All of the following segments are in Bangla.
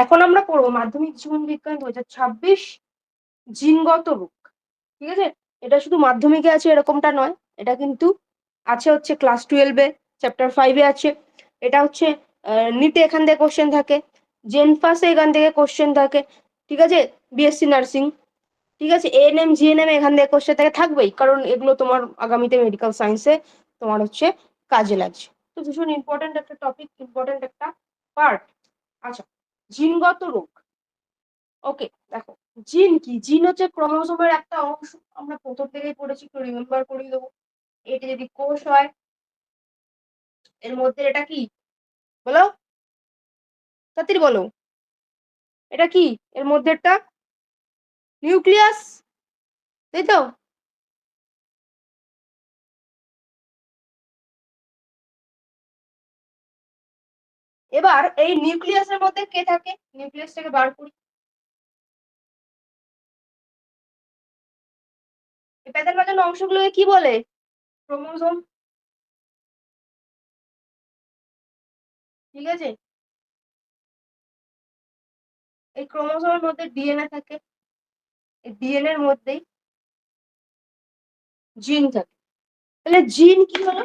এখন আমরা পড়বো মাধ্যমিক জীবন বিজ্ঞান 2026 জিনগত রোগ। ঠিক আছে, এটা শুধু মাধ্যমিকে আছে এরকমটা নয়, এটা কিন্তু আছে হচ্ছে ক্লাস 12-এ, চ্যাপ্টার 5-এ আছে। এটা হচ্ছে নিটে এখান থেকে কোশ্চেন থাকে, জেনফাসে এখান থেকে কোশ্চেন থাকে। ঠিক আছে, বিএসসি নার্সিং, ঠিক আছে, এএনএম জিএনএম এখান থেকে কোশ্চেন থেকে থাকবেই, কারণ এগুলো তোমার আগামীতে মেডিকেল সায়েন্সে তোমার হচ্ছে কাজে লাগছে। তো ভীষণ ইম্পর্টেন্ট একটা টপিক, ইম্পর্টেন্ট একটা পার্ট। আচ্ছা, জিনগত রোগ। ওকে, দেখো জিন কি? জিন হচ্ছে ক্রোমোজোমের একটা অংশ, আমরা প্রথম থেকেই পড়েছি, একটু রিমেম্বার করিয়ে দেবো। এটা যদি কোষ হয়, এর মধ্যে এটা কি বলো, তাড়াতাড়ি বলো, এটা কি? এর মধ্যে একটা নিউক্লিয়াস, তাই তো? এবার এই নিউক্লিয়াসের মধ্যে কে থাকে? নিউক্লিয়াসটাকে বার করি। এই প্যাচাল প্যাচাল অংশগুলোকে কি বলে? ক্রোমোজোম। ঠিক আছে, এই ক্রোমোজোমের মধ্যে ডিএনএ থাকে, এই ডিএনএ এর মধ্যেই জিন থাকে। তাহলে জিন কি হলো?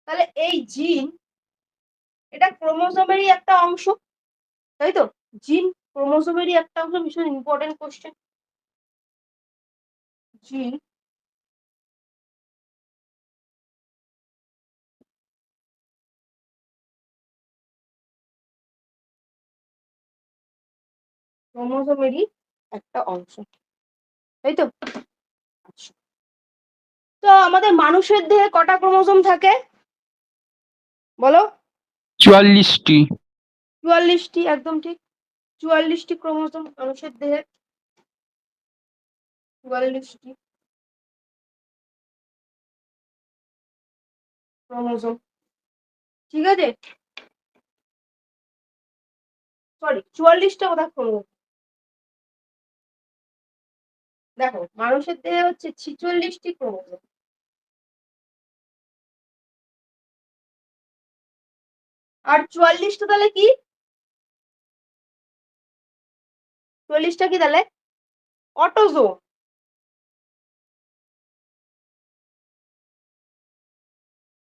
তাহলে এই জিন, এটা ক্রোমোজোমেরই একটা অংশ, তাই তো? জিন ক্রোমোজোমেরই একটা অংশ, ভীষণ ইম্পর্টেন্ট কোশ্চেন। জিন ক্রোমোজোমেরই একটা অংশ, তাই তো? আচ্ছা, তো আমাদের মানুষের দেহে কটা ক্রোমোজোম থাকে বলো? 44টি। 44টি, একদম ঠিক। 44টি ক্রোমোজোম মানুষের দেহে, 44টি ক্রোমোজোম। ঠিক আছে, সরি 44টা কোথায় ক্রোমোজোম, দেখো মানুষের দেহে হচ্ছে 46টি ক্রোমোজোম। আর 44টা তাহলে কি? 44টা কি তাহলে? অটোজোম।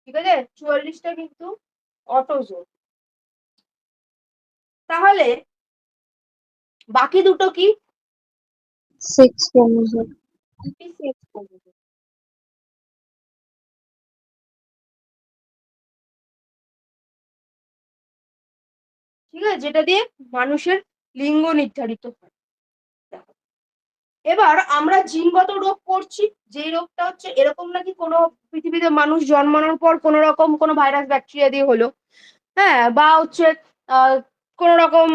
ঠিক আছে, 44টা কিন্তু অটোজোম। তাহলে বাকি দুটো কি? Sex chromosome. Sex chromosome. ঠিক আছে, যেটা দিয়ে মানুষের লিঙ্গ নির্ধারিত হয়। দেখো, এবার আমরা জিনগত রোগ করছি, যেই রোগটা হচ্ছে এরকম নাকি কোনো পৃথিবীতে মানুষ জন্মানোর পর কোনো রকম কোনো ভাইরাস ব্যাকটেরিয়া দিয়ে হলো, হ্যাঁ, বা হচ্ছে কোনো রকম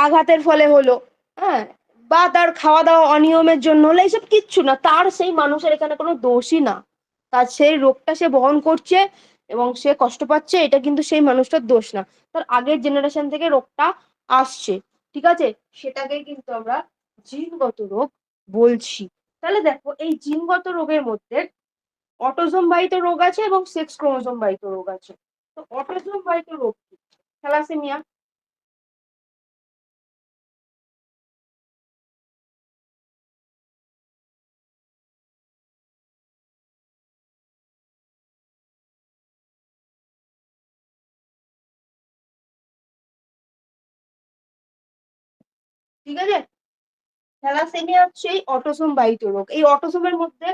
আঘাতের ফলে হলো, হ্যাঁ, বা তার খাওয়া দাওয়া অনিয়মের জন্য হলো, এইসব কিচ্ছু না, তার সেই মানুষের এখানে কোনো দোষই না, তার সেই রোগটা সে বহন করছে এবং সে কষ্ট পাচ্ছে, এটা কিন্তু সেই মানুষটার দোষ না, তার আগের জেনারেশন থেকে রোগটা আসছে। ঠিক আছে, সেটাকেই কিন্তু আমরা জিনগত রোগ বলছি। তাহলে দেখো, এই জিনগত রোগের মধ্যে অটোজোম বাহিত রোগ আছে এবং সেক্স ক্রোমোজোম বাহিত রোগ আছে। তো অটোজোম বাহিত রোগ কি? থ্যালাসেমিয়া। ঠিক আছে, থ্যালাসেমিয়া হচ্ছে এই অটোসোম বাহিত রোগ। এই অটোসোমের মধ্যে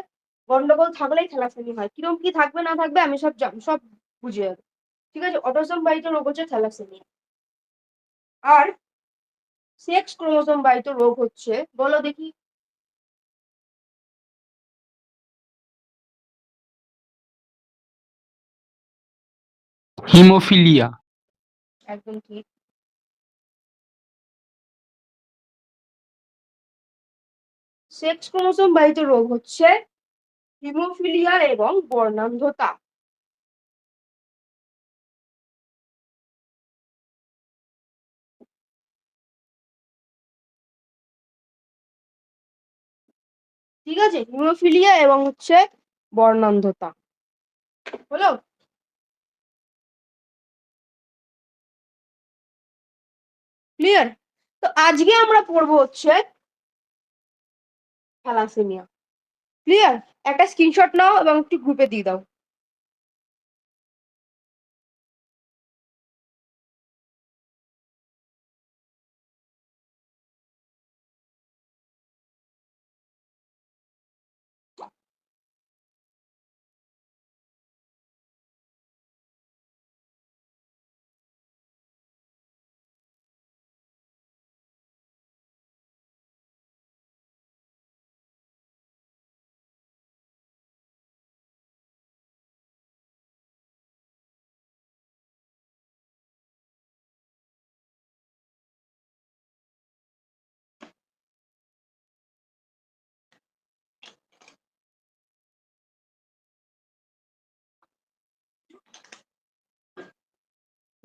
গন্ডগোল থাকলেই থ্যালাসেমিয়া হয়। কিরকম কি থাকবে না থাকবে আমি সব বুঝে যাবো। ঠিক আছে, অটোসোম বাহিত রোগ হচ্ছে থ্যালাসেমিয়া। আর সেক্স ক্রোমোসোম বাহিত রোগ হচ্ছে, বলো দেখি। হিমোফিলিয়া। একদম ঠিক। সেক্স ক্রোমোসোম বাহিত রোগ হচ্ছে হিমোফিলিয়া এবং বর্ণান্ধতা। ঠিক আছে, হিমোফিলিয়া এবং হচ্ছে বর্ণান্ধতা, হলো? ক্লিয়ার? তো আজকে আমরা পড়বো হচ্ছে থ্যালাসেমিয়া। ক্লিয়ার? একটা স্ক্রিনশট নাও এবং একটি গ্রুপে দিয়ে দাও।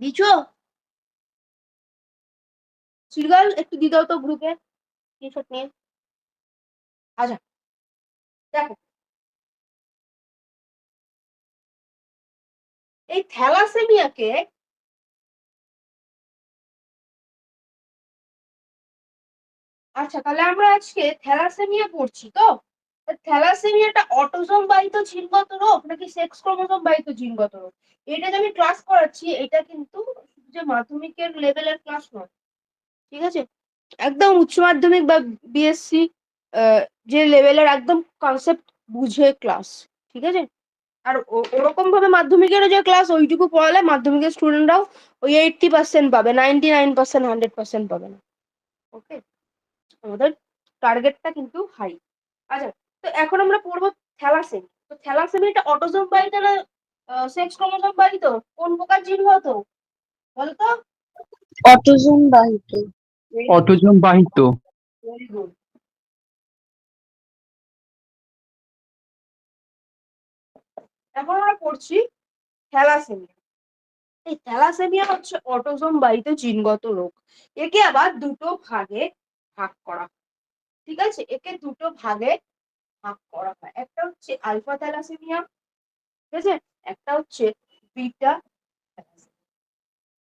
দিছো? সিলগাল একটু দিয়ে দাও তো গ্রুপে স্ক্রিনশট নিয়ে। আচ্ছা দেখো, এই থ্যালাসেমিয়াকে আচ্ছা তাহলে আমরা আজকে থ্যালাসেমিয়া পড়ছি তো। থ্যালাসেমিয়াটা অটোজোম বাহিত জিনগত রোগ নাকি সেক্স ক্রোমোজোম বাহিত জিনগত রোগ, এটা যে আমি ক্লাস করাচ্ছি এটা কিন্তু যে মাধ্যমিকের লেভেলের ক্লাস নয়, ঠিক আছে? একদম উচ্চ মাধ্যমিক বা বিএসসি যে লেভেলের একদম কনসেপ্ট বুঝে ক্লাস, ঠিক আছে? আর ওরকম ভাবে মাধ্যমিকেরও যে ক্লাস ওইটুকু পড়ালে মাধ্যমিকের স্টুডেন্টরাও ওই 80% পাবে, 99%, 100% পাবে না। ওকে, আমাদের টার্গেটটা কিন্তু হাই। আচ্ছা, তো এখন আমরা পড়বো থ্যালাসেমি। তো থ্যালাসেমিটা অটোজোম বাহিত না সেক্স ক্রোমোজোম বাহিত, কোন প্রকার জিনগত বলতো? অটোজোম বাহিত। অটোজোম বাহিত। Very good. এখন আমরা পড়ছি থ্যালাসেমিয়া। এই থ্যালাসেমিয়া হচ্ছে অটোজোম বাহিত জিনগত রোগ। একে আবার দুটো ভাগে ভাগ করা হয়, ঠিক আছে? একে দুটো ভাগে ভাগ করা হয়, একটা হচ্ছে আলফা থ্যালাসেমিয়া, ঠিক আছে? একটা হচ্ছে বিটা থ্যালাসেমিয়া,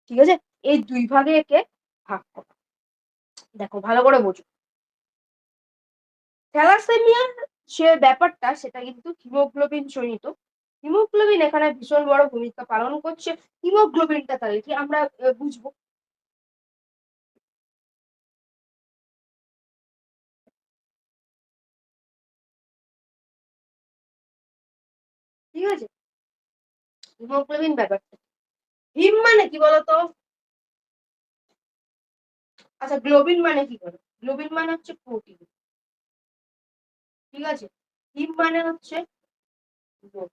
ঠিক আছে? এই দুই ভাগে একে ভাগ করা। দেখো ভালো করে বোঝো, থ্যালাসেমিয়ার যে ব্যাপারটা সেটা কিন্তু হিমোগ্লোবিন জনিত। হিমোগ্লোবিন এখানে ভীষণ বড় ভূমিকা পালন করছে। হিমোগ্লোবিনটা তাহলে কি আমরা বুঝবো। ঠিক আছে, হিমোগ্লোবিন ব্যাপারটা, হিম মানে কি বলতো? আচ্ছা গ্লোবিন মানে কি বলো? গ্লোবিন মানে হচ্ছে প্রোটিন, ঠিক আছে? হিম মানে হচ্ছে লৌহ,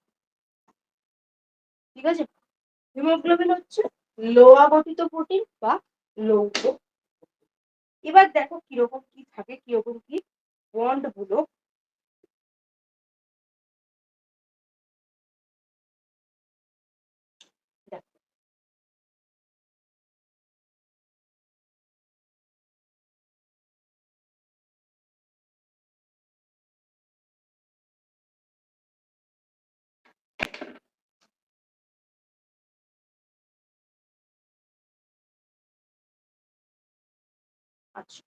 ঠিক আছে? হিমোগ্লোবিন হচ্ছে লোহা গঠিত প্রোটিন বা লৌহ। এবার দেখো কিরকম কি থাকে, কিরকম কি বন্ড গুলো। দেখো আচ্ছা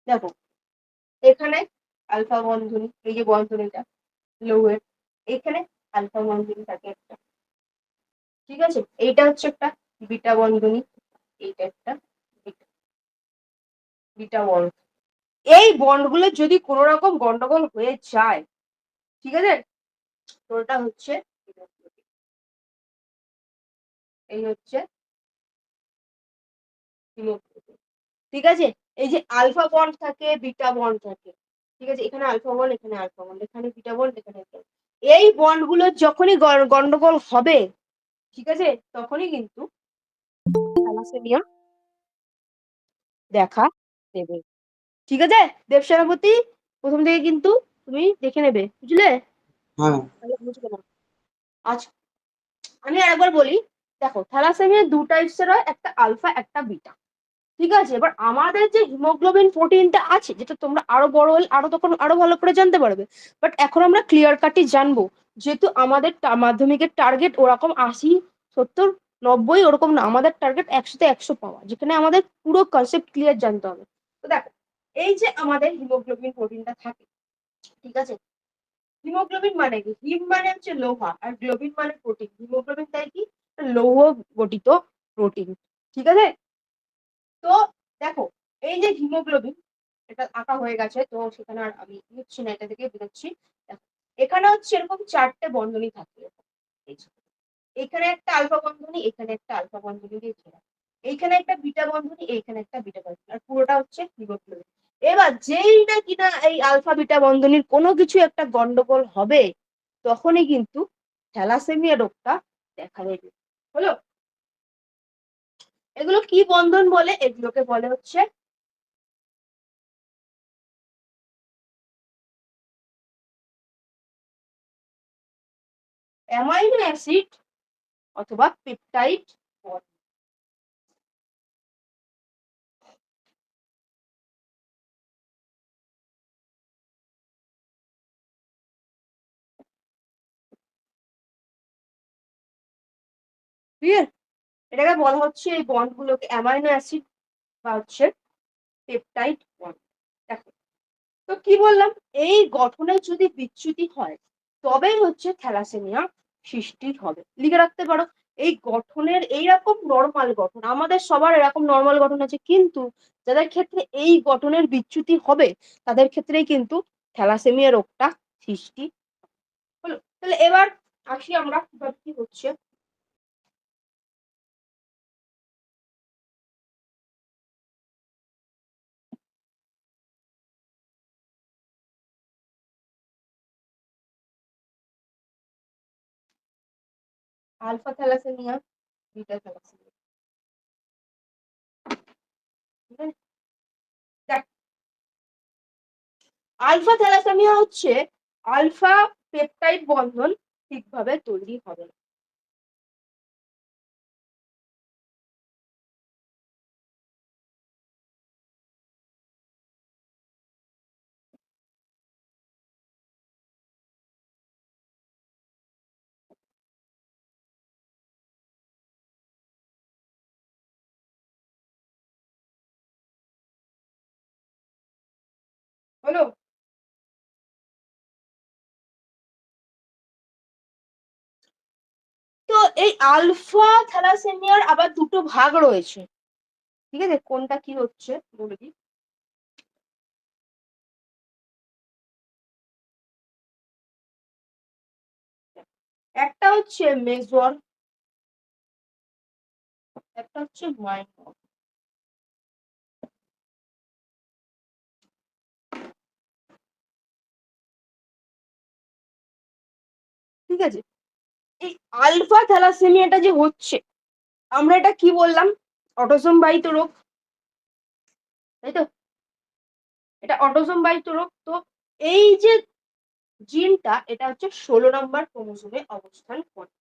দেখো, এখানে আলফা বন্ধনী, এই যে বন্ধনীটা লৌহের, এখানে আলফা বন্ধনী থাকে একটা, ঠিক আছে? এইটা হচ্ছে একটা বিটা বন্ধনী, এইটা একটা বিটা বিটা বন্ড। এই বন্ডগুলো যদি কোনো রকম গন্ডগোল হয়ে যায়, ঠিক আছে, তো ওটা হচ্ছে hemoglobin। এই হচ্ছে হিমোগ্লোবিন, ঠিক আছে? এই যে আলফা বন্ড থাকে, বিটা বন্ড থাকে, ঠিক আছে? এখানে আলফা বন্ড, এখানে আলফা বন্ড, এখানে বিটা বন্ড, এখানে বিটা বন্ড। এই বন্ডগুলো যখনই গন্ডগোল হবে, ঠিক আছে, তখনই কিন্তু থ্যালাসেমিয়া দেখা দেবে। ঠিক আছে দেব সেনাপতি, প্রথম থেকে কিন্তু তুমি দেখে নেবে, বুঝলে? হ্যাঁ বুঝবে না। আচ্ছা, আমি আরেকবার বলি, দেখো থ্যালাসেমিয়া দু টাইপসের হয়, একটা আলফা একটা বিটা। ঠিক আছে, এবার আমাদের যে হিমোগ্লোবিন প্রোটিনটা আছে, যেটা তোমরা আরো বড় হলে আরো তখন আরো ভালো করে জানতে পারবে, বাট এখন আমরা ক্লিয়ার কাটই জানবো, যেহেতু আমাদের মাধ্যমিকের টার্গেট ওরকম 80, 70, 90 ওরকম না, আমাদের টার্গেট 100-তে 100 পাওয়া, যেখানে আমাদের পুরো কনসেপ্ট ক্লিয়ার জানতে হবে। তো দেখো, এই যে আমাদের হিমোগ্লোবিন প্রোটিনটা থাকে, ঠিক আছে, হিমোগ্লোবিন মানে কি? হিম মানে হচ্ছে লোহা, আর গ্লোবিন মানে প্রোটিন। হিমোগ্লোবিন তাই কি? লৌহ গঠিত প্রোটিন। ঠিক আছে, তো দেখো, এই যে হিমোগ্লোবিন, এটা আঁকা হয়ে গেছে, তো সেখানে আর আমি লিখছি না, এটা থেকে বেরোচ্ছি। দেখো, এখানে হচ্ছে এরকম 4টে বন্ধনী থাকে, এই যে। এখানে একটা আলফা বন্ধনী, এখানে একটা আলফা বন্ধনী দিয়ে ঘেরা, এইখানে একটা বিটা বন্ধনী, এইখানে একটা বিটা বন্ধনী, আর পুরোটা হচ্ছে হিমোগ্লোবিন। এবার যেই না কিনা এই আলফা বিটা বন্ধনীর কোনো কিছু একটা গন্ডগোল হবে, তখনই কিন্তু থ্যালাসেমিয়া রোগটা দেখা দেবে। হলো? এগুলো কি বন্ধন বলে? এগুলোকে বলে হচ্ছে অ্যামাইনো অ্যাসিড অথবা পেপটাইড বন্ড। ক্লিয়ার? এটাকে বলা হচ্ছে, এই বন্ড গুলোকে অ্যামাইনো অ্যাসিড বা হচ্ছে পেপটাইড বন্ড। দেখো, তো কি বললাম, এই গঠনে যদি বিচ্যুতি হয়, তবেই হচ্ছে থ্যালাসেমিয়া সৃষ্টি হবে। লিখে রাখতে পারো, এই গঠনের এইরকম নর্মাল গঠন, আমাদের সবার এরকম নর্মাল গঠন আছে, কিন্তু যাদের ক্ষেত্রে এই গঠনের বিচ্যুতি হবে, তাদের ক্ষেত্রেই কিন্তু থ্যালাসেমিয়া রোগটা সৃষ্টি হলো। তাহলে এবার আসি আমরা কিভাবে কি হচ্ছে। Alpha thalassemia, beta thalassemia. ঠিক আছে, দেখ, আলফা থ্যালাসেমিয়া হচ্ছে আলফা পেপটাইড বন্ধন ঠিকভাবে তৈরি হবে না। হলো? তো এই আলফা থ্যালাসেমিয়ার আবার দুটো ভাগ রয়েছে। ঠিক আছে, কোনটা কি হচ্ছে বলে দিই। একটা হচ্ছে মেজর, একটা হচ্ছে মাইনর। ঠিক আছে, এই আলফা থ্যালাসেমিয়াটা যে হচ্ছে, আমরা এটা কি বললাম? অটোসোম বাহিত রোগ, তাই তো? এটা অটোসোম বাহিত রোগ। তো এই যে জিনটা, এটা হচ্ছে 16 নম্বর ক্রোমোসোমে অবস্থান করে।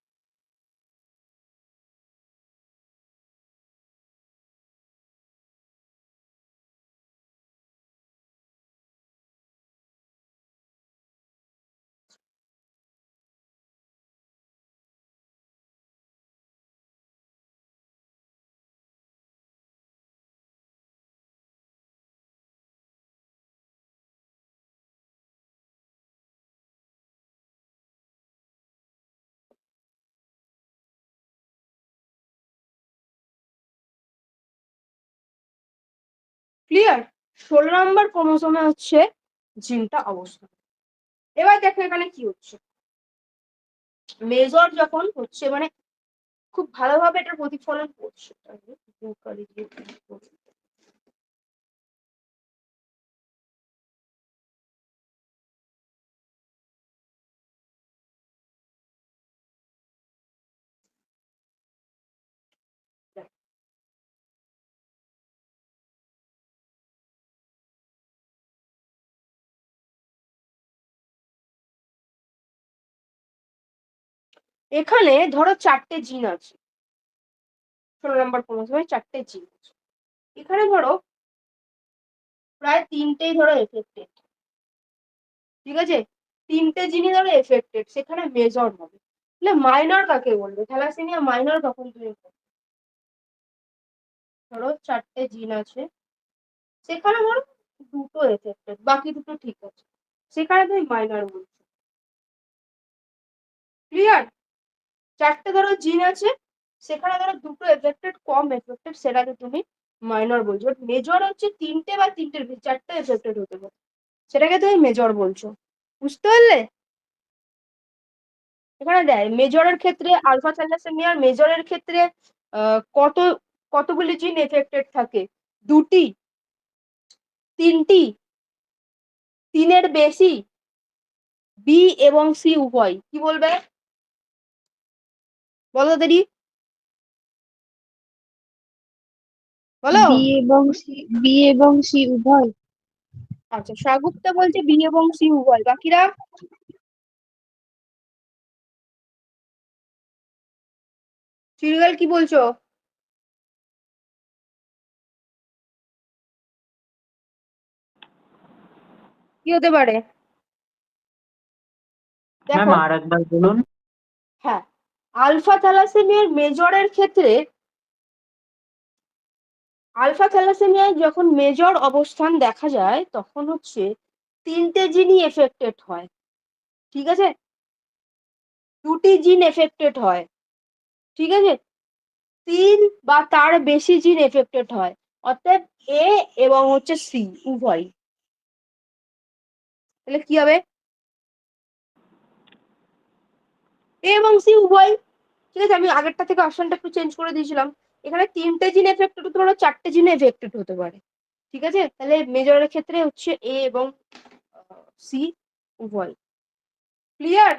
ক্লিয়ার? 16 নম্বর ক্রোমোসোমে হচ্ছে জিনটা অবস্থান। এবার দেখো এখানে কি হচ্ছে, মেজর যখন হচ্ছে মানে খুব ভালোভাবে এটার প্রতিফলন করছে। এখানে ধরো 4টে জিন আছে, 16 নম্বর ক্রোমোজোমে 4টে জিন আছে। এখানে ধরো প্রায় 3টেই ধরো এফেক্টেড, ঠিক আছে? 3টে জিনই ধরো এফেক্টেড, সেখানে মেজর হবে। তাহলে মাইনর কাকে বলবে? থ্যালাসেমিয়া মাইনর কখন তুমি বলবে? ধরো 4টে জিন আছে, সেখানে ধরো 2টো এফেক্টেড, বাকি 2টো ঠিক আছে, সেখানে তুমি মাইনর বলছো। ক্লিয়ার? 4টে ধরো জিন আছে, সেখানে ধরো 2টো এফেক্টেড, কম এফেক্টেড, সেটাকে তুমি মাইনর বলছো। মেজর হচ্ছে 3টে বা 3টের বেশি, 4টে এফেক্টেড হতে পারে, সেটাকে তুমি মেজর বলছো। বুঝতে পারলে? এখানে দেয় মেজরের ক্ষেত্রে, আলফা থ্যালাসেমিয়ার মেজরের ক্ষেত্রে কত কতগুলি জিন এফেক্টেড থাকে? 2টি, 3টি, 3-এর বেশি, বি এবং সি উভয়। কি বলবে? বলো দেরি, বলো। বি এবং সি উভয়। আচ্ছা, সাগুপ্তা বলছে বি এবং সি উভয়, বাকিরা? সিরিয়াল কি বলছো? কি হতে পারে? ম্যাম দেখো, আর একবার বলুন। হ্যাঁ, আলফা থ্যালাসেমিয়ার মেজরের ক্ষেত্রে, আলফা থ্যালাসেমিয়ায় যখন মেজর অবস্থান দেখা যায় তখন হচ্ছে 3টে জিনই এফেক্টেড হয়, ঠিক আছে? 2টি জিন এফেক্টেড হয়, ঠিক আছে? 3 বা তার বেশি জিন এফেক্টেড হয়, অর্থাৎ এ এবং হচ্ছে সি উভয়। তাহলে কি হবে? এ এবং সি উভয়, ঠিক আছে? আমি আগেরটা থেকে অপশনটা একটু চেঞ্জ করে দিয়েছিলাম। এখানে 3টে জিন এফেক্টেড হতে পারে, 4টে জিন এফেক্টেড হতে পারে, ঠিক আছে? তাহলে মেজরের ক্ষেত্রে হচ্ছে এ এবং সি উভয়। ক্লিয়ার?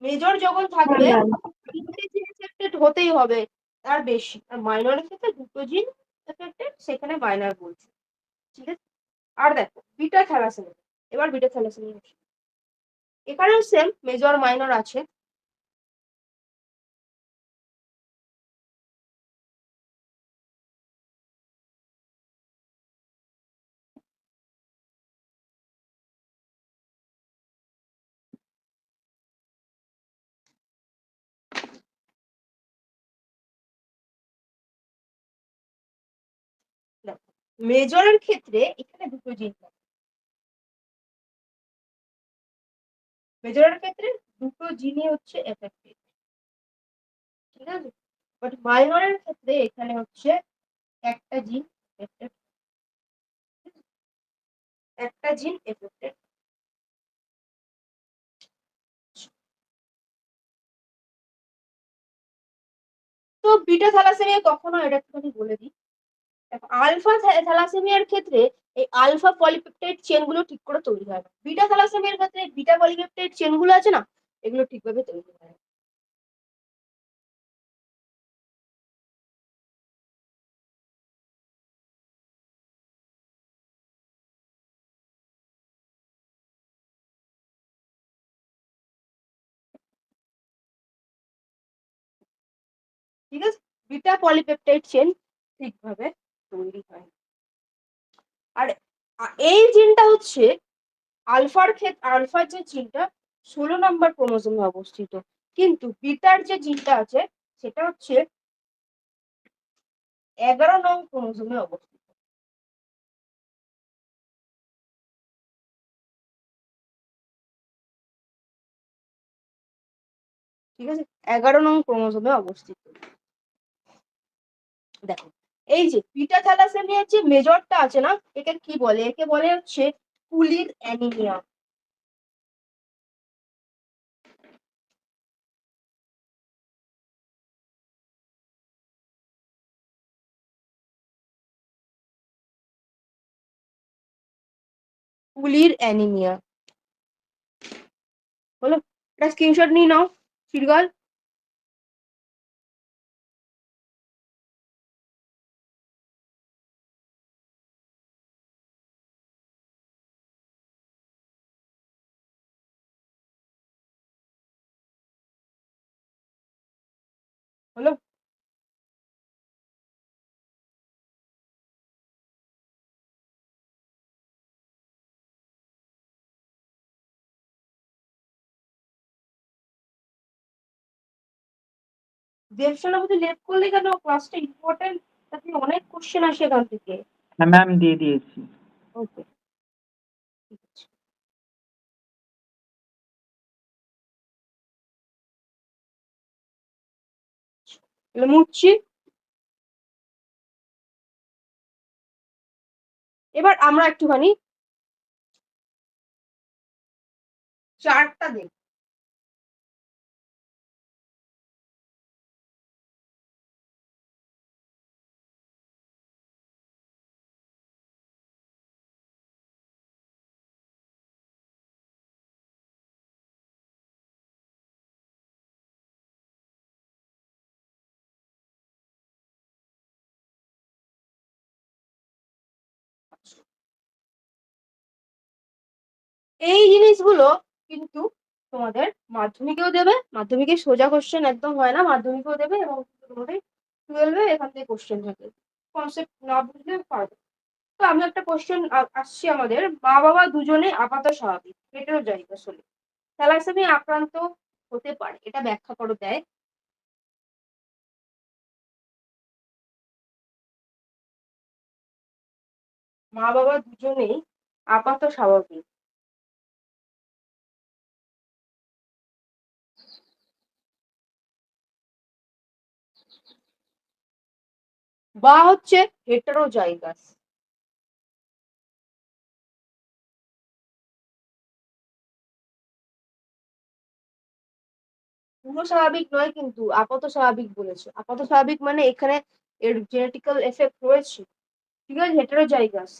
মেজর যখন থাকবে হ্যাঁ ম্যাম। 3টে জিন এফেক্টেড হতেই হবে, তার বেশি। আর মাইনরের ক্ষেত্রে 2টো জিন এফেক্টেড, সেখানে মাইনর বলছি, ঠিক আছে? আর দেখো বিটা থ্যালাসেমিয়া, এবার বিটা থ্যালাসেমিয়া, এখানেও সেম মেজর মাইনর আছে। দেখো, মেজরের ক্ষেত্রে এখানে 2টো জিন, মেজরের ক্ষেত্রে 2টো জিনই হচ্ছে এফেক্টেড, ঠিক আছে? বাট মাইনরের ক্ষেত্রে এখানে হচ্ছে একটা জিন এফেক্টেড, একটা জিন এফেক্টেড। তো বিটা থ্যালাসেমিয়া কখনো, এটা একটুখানি বলে দিই। দেখো, আলফা থ্যালাসেমিয়ার ক্ষেত্রে এই আলফা পলিপেপটাইড চেন গুলো ঠিক করে তৈরি হয় না। বিটা থ্যালাসেমিয়ার ক্ষেত্রে বিটা পলিপেপটাইড চেন গুলো আছে না, এগুলো ঠিকভাবে তৈরি হয় না। ঠিক আছে? বিটা পলিপেপটাইড চেন ঠিকভাবে তৈরি হয় না। আর এই জিনটা হচ্ছে আলফার ক্ষেত্রে, আলফার যে জিনটা 16 নম্বর ক্রোমোজোমে অবস্থিত, কিন্তু বিটার যে জিনটা আছে সেটা হচ্ছে 11 নং ক্রোমোজোমে অবস্থিত, ঠিক আছে? 11 নং ক্রোমোজোমে অবস্থিত। দেখো, এই যে বিটা থ্যালাসেমিয়ার যে মেজরটা আছে না, একে কি বলে? একে বলে হচ্ছে কুলির অ্যানিমিয়া। কুলির অ্যানিমিয়া হলো, এটা স্ক্রিনশট নিয়ে নাও শিরগাল। হলো? দেবসেনাপতি লেট করলে কেন? ক্লাসটা ইম্পর্টেন্ট, তাতে অনেক কোশ্চেন আসে এখান থেকে। হ্যাঁ ম্যাম, দিয়ে দিয়েছি। ওকে, ঠিক আছে। এবার মুছছি। এবার আমরা একটুখানি চার্টটা দেখব। এই জিনিসগুলো কিন্তু তোমাদের মাধ্যমিকেও দেবে, মাধ্যমিকে সোজা কোশ্চেন একদম হয় না, মাধ্যমিকেও দেবে এবং তোমাদের 12-এ এখান থেকে কোশ্চেন থাকে, কনসেপ্ট না বুঝলে পারবে। তো আমি একটা কোশ্চেন আসছি আমাদের, মা বাবা দুজনে আপাত স্বাভাবিক, হেটেরোজাইগাস হলে থ্যালাসেমিয়া আক্রান্ত হতে পারে, এটা ব্যাখ্যা করো দেয়। মা বাবা দুজনেই আপাত স্বাভাবিক বা হচ্ছে হেটেরোজাইগাস। পুরো স্বাভাবিক নয় কিন্তু, আপাত স্বাভাবিক বলেছে। আপাত স্বাভাবিক মানে এখানে এর জেনেটিক্যাল এফেক্ট রয়েছে, ঠিক আছে? হেটেরোজাইগাস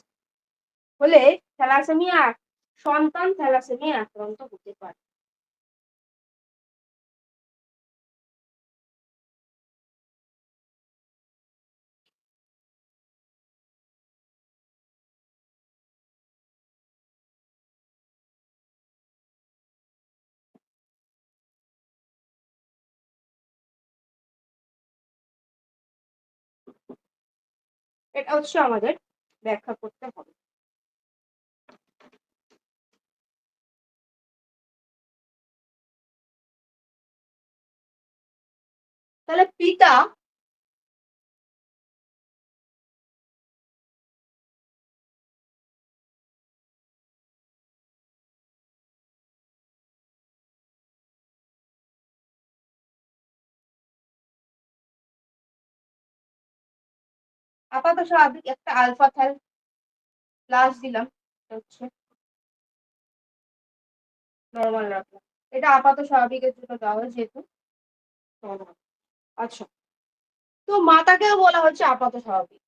হলে থ্যালাসেমিয়া, সন্তান থ্যালাসেমিয়া আক্রান্ত হতে পারে। এটা হচ্ছে আমাদের ব্যাখ্যা করতে হবে। তাহলে পিতা আপাত স্বাভাবিক, একটা আলফা থ্যাল প্লাস দিলাম, এটা হচ্ছে নর্মাল রাখলাম। এটা আপাত স্বাভাবিকের জন্য দেওয়া হয় যেহেতু নরমাল। আচ্ছা, তো মাতাকেও বলা হচ্ছে আপাত স্বাভাবিক।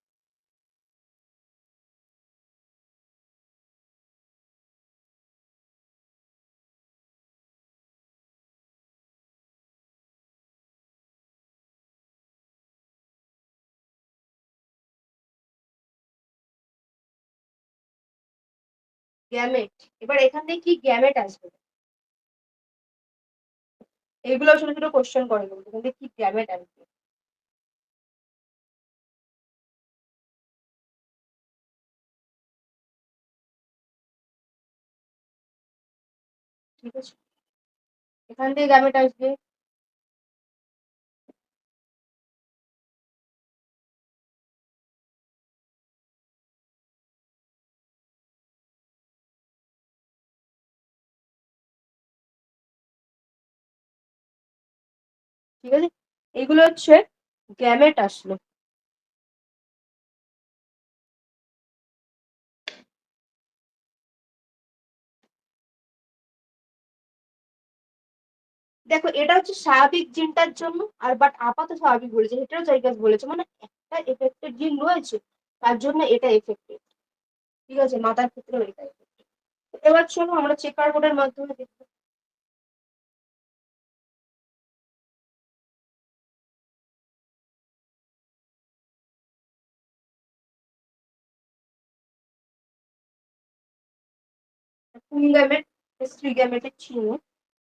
গ্যামেট, এবার এখান থেকে কি গ্যামেট আসবে? এইগুলো ছোট ছোট কোশ্চেন করে দেবো, এখান থেকে কি গ্যামেট আসবে? ঠিক আছে, এখান থেকে গ্যামেট আসবে। ঠিক আছে, এইগুলো হচ্ছে গ্যামেট আসলো। দেখো এটা হচ্ছে স্বাভাবিক জিনটার জন্য, আর বাট আপাত স্বাভাবিক বলেছে, হেটেরোজাইগাস বলেছে, মানে একটা এফেক্টেড জিন রয়েছে, তার জন্য এটা এফেক্টেড। ঠিক আছে, মাতার ক্ষেত্রেও এটা এফেক্টেড। এবার চলো আমরা চেকার বোর্ডের মাধ্যমে দেখবো। টু গ্যামেট, থ্রি গ্যামেটের চিহ্ন।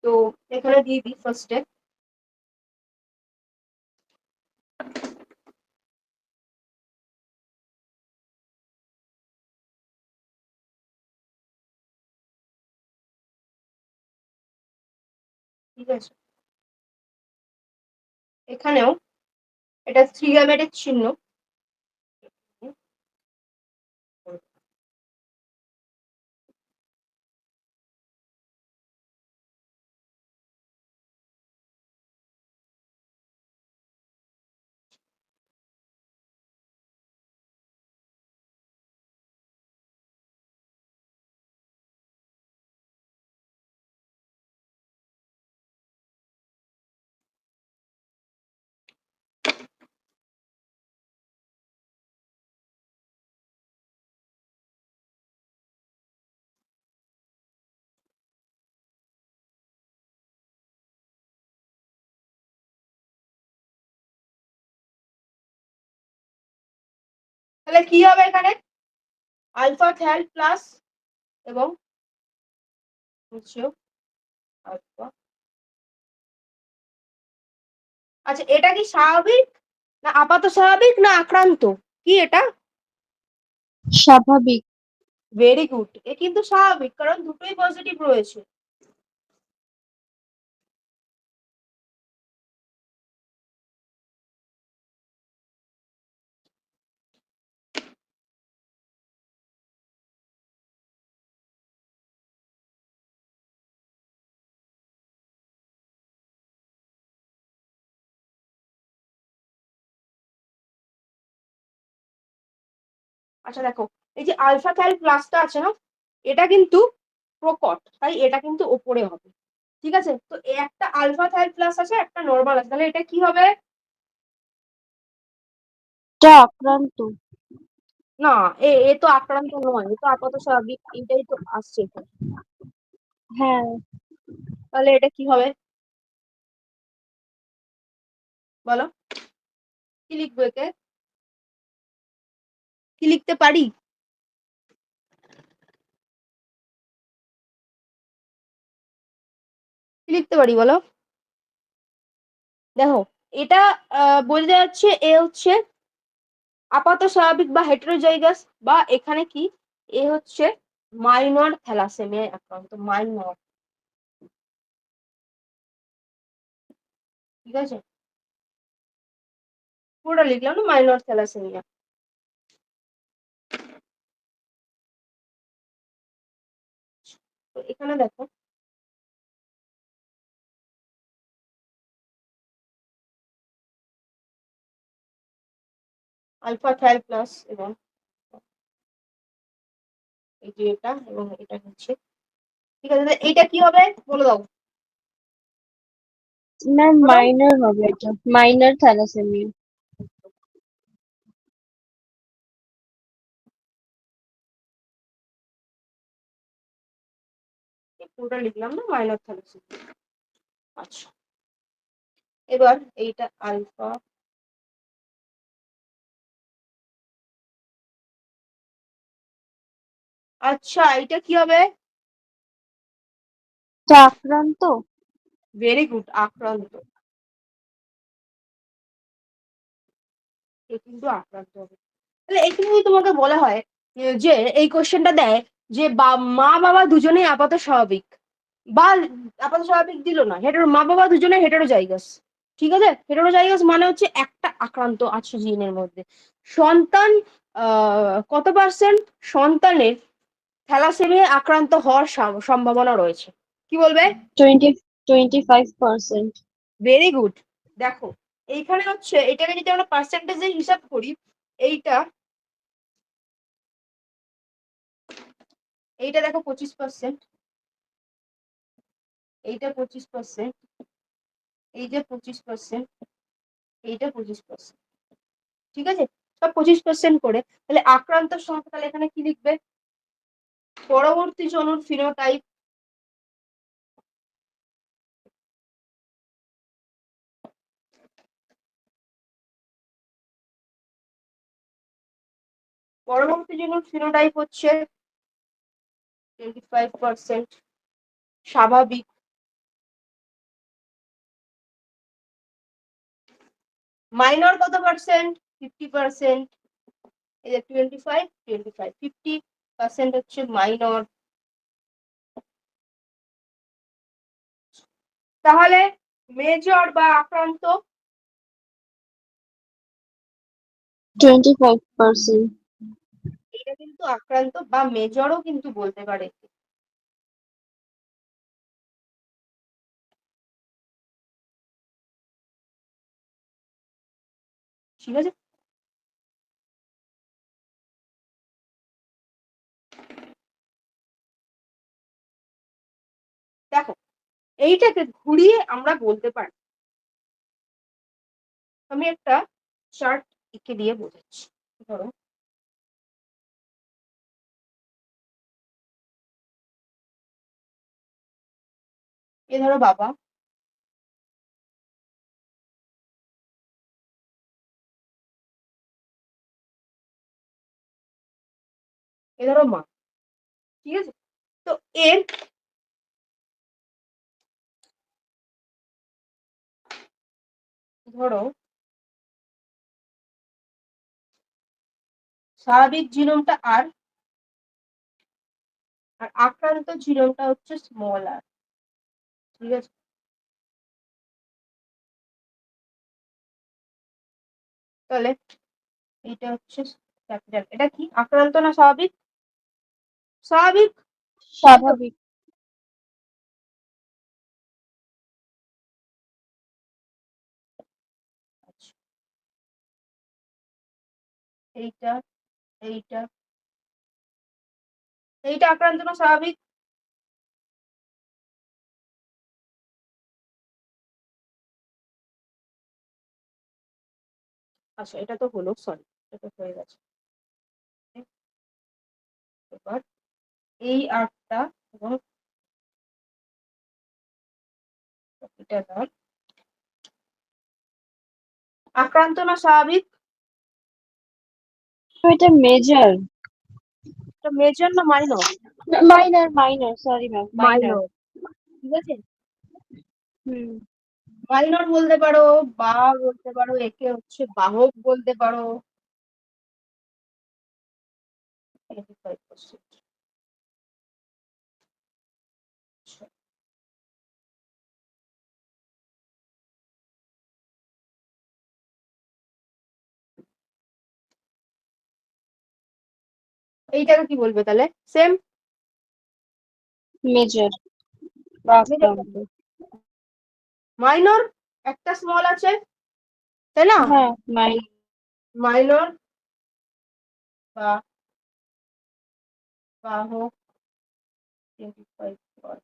তো এখানে দিয়ে দিই ফার্স্টে ঠিক আছে, এখানেও এটা থ্রিগামেটের চিহ্ন। তাহলে কি হবে এখানে? আলফা থ্যাল প্লাস এবং হচ্ছেও আলফা। আচ্ছা, এটা কি স্বাভাবিক না আপাত স্বাভাবিক না আক্রান্ত? কি এটা? স্বাভাবিক। ভেরি গুড, এ কিন্তু স্বাভাবিক, কারণ দুটোই পজিটিভ রয়েছে। আচ্ছা দেখো, এই যে আলফা থ্যাল প্লাসটা আছে না, এটা কিন্তু প্রকট, তাই এটা কিন্তু ওপরে হবে। ঠিক আছে, তো একটা আলফা থ্যাল প্লাস আছে, একটা নর্মাল আছে, তাহলে এটা কি হবে? এটা আক্রান্ত। না, এ এ তো আক্রান্ত নয়, এ তো আপাত স্বাভাবিক, এটাই তো আসছে এখানে। হ্যাঁ, তাহলে এটা কি হবে বলো? কি লিখবো একে? কি লিখতে পারি? কি লিখতে পারি বলো? দেখো, এটা বোঝা যাচ্ছে এ হচ্ছে আপাত স্বাভাবিক বা হেটেরোজাইগাস, বা এখানে কি এ হচ্ছে মাইনর থ্যালাসেমিয়ায় আক্রান্ত, মাইনর। ঠিক আছে, পুরোটা লিখলাম না, মাইনর থ্যালাসেমিয়া। তো এখানে দেখো, আলফা থ্যাল প্লাস এবং এই যে এটা এবং এটা হচ্ছে। ঠিক আছে, তাহলে এইটা কি হবে বলে দাও? ম্যাম বলো। মাইনর হবে, এটা মাইনর থ্যালাসেমিয়া। পুরোটা লিখলাম না, মাইনর থ্যালাসেমিয়া। আচ্ছা, এবার এইটা আলফা। আচ্ছা, এটা কি হবে? এটা আক্রান্ত। ভেরি গুড, আক্রান্ত। এ কিন্তু আক্রান্ত হবে। তাহলে এখানে যদি তোমাকে বলা হয় যে এই কোশ্চেনটা দেয় যে মা বাবা দুজনেই আপাত স্বাভাবিক, বা আপাত স্বাভাবিক দিল না, মা বাবা দুজনে হেটেরোজাইগাস। ঠিক আছে, হেটেরোজাইগাস মানে হচ্ছে একটা আক্রান্ত আছে জিনের মধ্যে। সন্তান কত পার্সেন্ট সন্তানের থ্যালাসেমিয়া আক্রান্ত হওয়ার সম্ভাবনা রয়েছে? কি বলবে? 25%। Very good. দেখো, এইখানে হচ্ছে এটাকে যদি আমরা পার্সেন্টেজে হিসাব করি, এইটা এইটা দেখো 25%, এইটা 25%, এই যে 25%, এইটা 25%। ঠিক আছে, সব 25% করে। তাহলে আক্রান্ত সংখ্যা, তাহলে এখানে কি লিখবে? পরবর্তী জনুর ফিনোটাইপ পরবর্তী জনুর ফিনোটাইপ হচ্ছে 25% স্বাভাবিক, মাইনর কত পার্সেন্ট? 50%। এই যে 25 25 50% হচ্ছে মাইনর। তাহলে মেজর বা আক্রান্ত 25%. এটা কিন্তু আক্রান্ত বা মেজরও কিন্তু বলতে পারে। ঠিক আছে, দেখো এইটাকে ঘুরিয়ে আমরা বলতে পারি। আমি একটা চার্ট এঁকে দিয়ে বোঝাচ্ছি। ধরো এ ধরো বাবা, এ ধরো মা, ঠিক আছে। তো এর ধরো স্বাভাবিক জিনোমটা আর আক্রান্ত জিনোমটা হচ্ছে স্মল আর, ঠিক আছে। তাহলে এইটা হচ্ছে ক্যাপিটাল, এটা কি আক্রান্ত না স্বাভাবিক? স্বাভাবিক, তাই তো? স্বাভাবিক. আচ্ছা, এইটা এইটা এইটা আক্রান্ত না স্বাভাবিক? আচ্ছা, এটা তো হলো, সরি, এটা তো হয়ে গেছে। এবার এই আটটা এবং ক্যাপিটাল আর আক্রান্ত না স্বাভাবিক? তো এটা মেজর. এটা মেজর না minor? Minor, sorry ma'am, minor. Minor, ঠিক আছে। হুম. মাইনর বলতে পারো বা বলতে পারো, একে হচ্ছে বাহক বলতে পারো। 25%। এইটাকে কি বলবে তাহলে? সেম মেজর বা আক্রান্ত. মাইনর, একটা স্মল আছে, তাই না? হ্যাঁ, মাইনর. মাইনর বা বাহক 25%।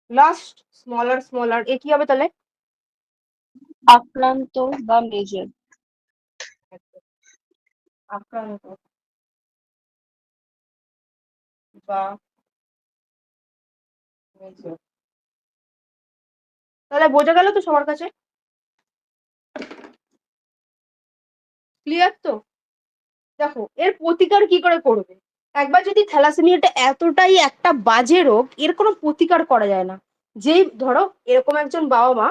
লাস্ট স্মলার স্মলার, এ কি হবে তাহলে? আক্রান্ত বা মেজর. আক্রান্ত বা মেজর। তাহলে বোঝা গেল তো সবার কাছে? ক্লিয়ার তো? দেখো এর প্রতিকার কি করে করবে। একবার যদি থ্যালাসেমিয়াটা এতটাই একটা বাজে রোগ, এর কোনো প্রতিকার করা যায় না। যেই ধরো এরকম একজন বাবা মা,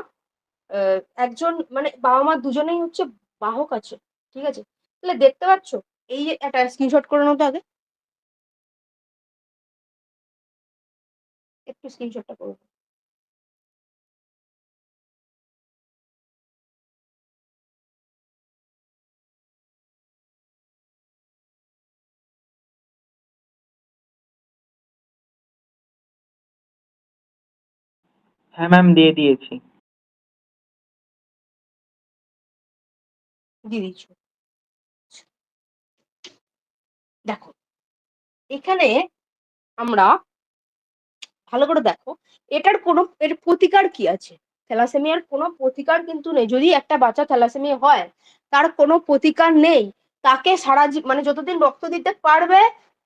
একজন মানে বাবা মা দুজনেই হচ্ছে বাহক আছে, ঠিক আছে। তাহলে দেখতে পাচ্ছ, এই যে একটা স্ক্রিনশট করে নাও তো আগে, একটু স্ক্রিনশটটা করো। হ্যাঁ ম্যাম, দিয়ে দিয়েছি। দিয়ে দিচ্ছ। দেখো এখানে আমরা ভালো করে দেখো, এটার কোনো এর প্রতিকার কি আছে? থ্যালাসেমিয়ার কোনো প্রতিকার কিন্তু নেই। যদি একটা বাচ্চা থ্যালাসেমিয়া হয়, তার কোনো প্রতিকার নেই। তাকে মানে যতদিন রক্ত দিতে পারবে,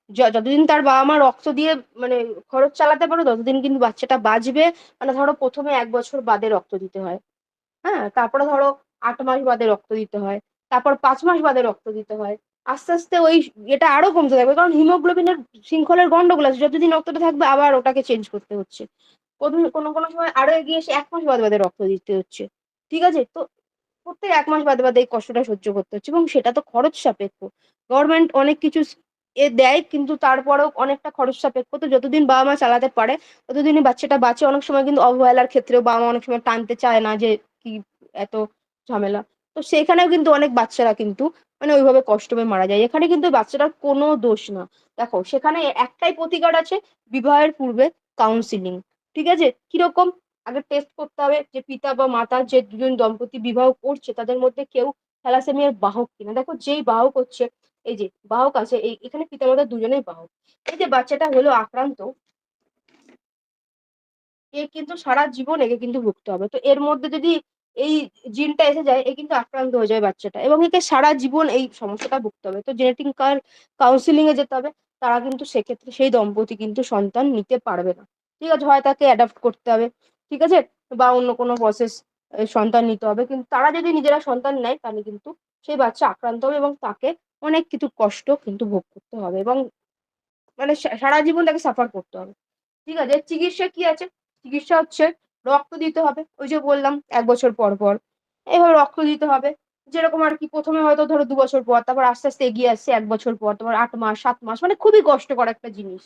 যতদিন তার বাবা মা রক্ত দিয়ে মানে খরচ চালাতে পারো, ততদিন কিন্তু বাচ্চাটা বাঁচবে। মানে ধরো প্রথমে 1 বছর বাদে রক্ত দিতে হয়, হ্যাঁ, তারপরে ধরো 8 মাস বাদে রক্ত দিতে হয়, তারপর 5 মাস বাদে রক্ত দিতে হয়। আস্তে আস্তে ওই এটা আরো কমতে থাকবে, কারণ হিমোগ্লোবিনের শৃঙ্খলের গন্ডগোল আছে। যতদিন রক্তটা থাকবে আবার ওটাকে চেঞ্জ করতে হচ্ছে। কোনো কোনো সময় আরো এগিয়ে এসে 1 মাস বাদে বাদে রক্ত দিতে হচ্ছে, ঠিক আছে। তো প্রত্যেক 1 মাস বাদে বাদে এই কষ্টটা সহ্য করতে হচ্ছে এবং সেটা তো খরচ সাপেক্ষ। গভর্নমেন্ট অনেক কিছু দেয় কিন্তু তারপরেও অনেকটা খরচ সাপেক্ষ। তো যতদিন বাবা-মা চালাতে পারে ততদিনই বাচ্চাটা বাঁচে। অনেক সময় কিন্তু অবহেলার ক্ষেত্রেও বাবা-মা অনেক সময় টানতে চায় না যে কি এত ঝামেলা। তো সেখানেও কিন্তু অনেক বাচ্চারা কিন্তু মানে ওইভাবে কষ্ট পেয়ে মারা যায়। এখানে কিন্তু বাচ্চাটার কোনো দোষ না। দেখো সেখানে একটাই প্রতিকার আছে বিবাহের পূর্বে কাউন্সেলিং। ঠিক আছে? কিরকম? আগে টেস্ট করতে হবে যে পিতা বা মাতা যে দুজন দম্পতি বিবাহ করছে তাদের মধ্যে কেউ থ্যালাসেমিয়ার বাহক কিনা। দেখো যেই বাহক হচ্ছে এই যে বাহক আছে এখানে পিতামাতা দুজনেই বাহক। এই যে বাচ্চাটা হলো আক্রান্ত এ কিন্তু সারা জীবন একে কিন্তু ভুগতে হবে। তো এর মধ্যে যদি এই জিনটা এসে যায় এ কিন্তু আক্রান্ত হয়ে যায় বাচ্চাটা এবং একে সারা জীবন এই সমস্যাটা ভুগতে হবে। তো জেনেটিক কাউন্সেলিং এ যেতে হবে। তারা কিন্তু সেক্ষেত্রে সেই দম্পতি কিন্তু সন্তান নিতে পারবে না। ঠিক আছে? হয় তাকে অ্যাডপ্ট করতে হবে। ঠিক আছে? বা অন্য কোনো প্রসেস সন্তান নিতে হবে। কিন্তু তারা যদি নিজেরা সন্তান নেয় তাহলে কিন্তু সেই বাচ্চা আক্রান্ত হবে এবং তাকে অনেক কিছু কষ্ট কিন্তু ভোগ করতে হবে এবং মানে সারা জীবন তাকে সাফার করতে হবে। ঠিক আছে? এর চিকিৎসা কি আছে? চিকিৎসা হচ্ছে রক্ত দিতে হবে। ওই যে বললাম ১ বছর পর, পর। এভাবে রক্ত দিতে হবে। যেরকম আরকি ১ম এ হয়তো ধরো ২ বছর পর, তারপর আস্তে, আস্তে এগিয়ে আসছে ১ বছর পর, তারপর ৮ মাস, ৭ মাস মানে খুবই কষ্টকর একটা জিনিস।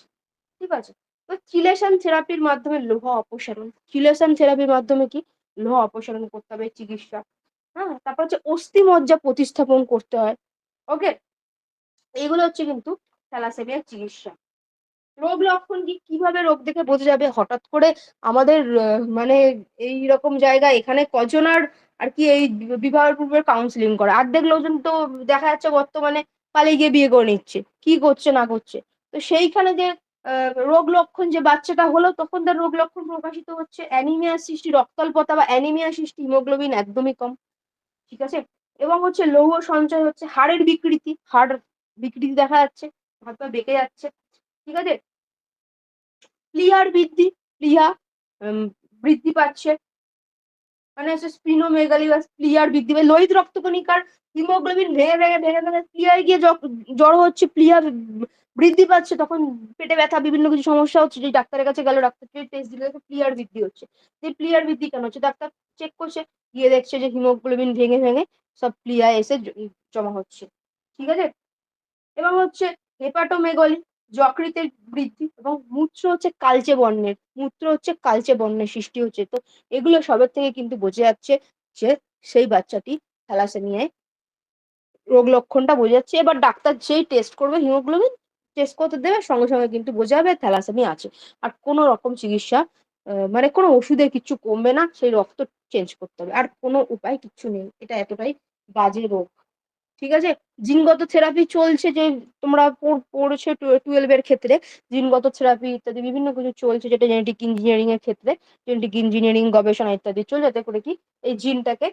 ঠিক আছে? তো চিলেশন থেরাপির মাধ্যমে লোহা অপসারণ। চিলেশন থেরাপির মাধ্যমে কি? লোহা অপসারণ করতে হবে চিকিৎসা। হ্যাঁ? তারপর হচ্ছে অস্থিমজ্জা প্রতিস্থাপন করতে হয়। ওকে? এগুলো হচ্ছে কিন্তু থ্যালাসেমিয়ার চিকিৎসা। রোগ লক্ষণ কি? কিভাবে রোগ দেখে বোঝা যাবে? হঠাৎ করে আমাদের মানে এইরকম জায়গায় এখানে কজন আর কি এই বিবাহের পূর্বে কাউন্সেলিং করে? অর্ধেক লোকজন তো দেখা যাচ্ছে বর্তমানে পালিয়ে গিয়ে বিয়ে করে নিচ্ছে। কি করছে না করছে। তো সেইখানে যে রোগ লক্ষণ যে বাচ্চাটা হলো তখন তার রোগ লক্ষণ প্রকাশিত হচ্ছে অ্যানিমিয়া সৃষ্টি, রক্তাল্পতা বা অ্যানিমিয়া সৃষ্টি, হিমোগ্লোবিন একদমই কম। ঠিক আছে? এবং হচ্ছে লৌহ সঞ্চয় হচ্ছে হাড়ের বিকৃতি, হাড় বিকৃতি দেখা যাচ্ছে, হাত পা বেঁকে যাচ্ছে। ঠিক আছে? প্লীহার বৃদ্ধি, প্লীহা উম বৃদ্ধি পাচ্ছে। মানে হচ্ছে স্প্লিনোমেগালি বা প্লীহার বৃদ্ধি বা লোহিত রক্তকণিকার হিমোগ্লোবিন ভেঙে প্লীহায় গিয়ে জড়ো হচ্ছে, প্লীহা বৃদ্ধি পাচ্ছে তখন পেটে ব্যথা বিভিন্ন কিছু সমস্যা হচ্ছে। যে ডাক্তারের কাছে গেল ডাক্তার টেস্ট দিলে প্লীহার বৃদ্ধি হচ্ছে। যে প্লীহার বৃদ্ধি কেন হচ্ছে? ডাক্তার চেক করছে গিয়ে দেখছে যে হিমোগ্লোবিন ভেঙে সব প্লীহায় এসে জমা হচ্ছে। ঠিক আছে? এবং হচ্ছে হেপাটোমেগালি যকৃতের বৃদ্ধি এবং মূত্র হচ্ছে কালচে বর্ণের সৃষ্টি হচ্ছে। তো এগুলো সবের থেকে কিন্তু বোঝা যাচ্ছে যে সেই বাচ্চাটি থ্যালাসেমিয়ায় রোগ লক্ষণটা বোঝা যাচ্ছে। এবার ডাক্তার যেই টেস্ট করবে হিমোগ্লোবিন টেস্ট করতে দেবে সঙ্গে সঙ্গে কিন্তু বোঝা যাবে থ্যালাসেমিয়া আছে। আর কোনো রকম চিকিৎসা মানে কোনো ওষুধে কিচ্ছু কমবে না। সেই রক্ত চেঞ্জ করতে হবে। আর কোনো উপায় কিচ্ছু নেই। এটা এতটাই বাজে রোগ। ঠিক আছে? জিনগত থেরাপি চলছে যে তোমরা পড়েছো 12 এর ক্ষেত্রে জিনগত থেরাপি ইত্যাদি বিভিন্ন কিছু চলছে যেটা জেনেটিক ইঞ্জিনিয়ারিং এর ক্ষেত্রে জেনেটিক ইঞ্জিনিয়ারিং গবেষণা ইত্যাদি চলে যাতে করে কি এই জিনটাকে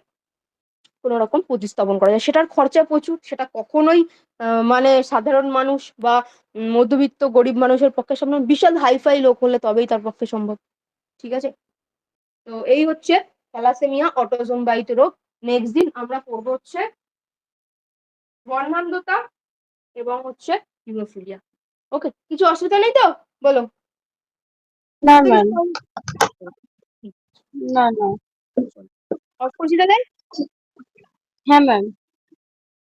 কোন রকম প্রতিস্থাপন করা যায়। সেটার খরচা প্রচুর। সেটা কখনোই মানে সাধারণ মানুষ বা মধ্যবিত্ত গরিব মানুষের পক্ষে সম্ভব। বিশাল হাই-ফাই লোক হলে তবেই তার পক্ষে সম্ভব। ঠিক আছে? তো এই হচ্ছে থ্যালাসেমিয়া অটোসোম বাহিত রোগ। নেক্সট দিন আমরা পড়বো হচ্ছে বর্ণান্ধতা এবং হচ্ছে হিমোফিলিয়া। ওকে, কিছু অসুবিধা নেই তো? বলো। না বুঝতে ম্যাম, কিছু না না। অসুবিধা নেই? হ্যাঁ ম্যাম।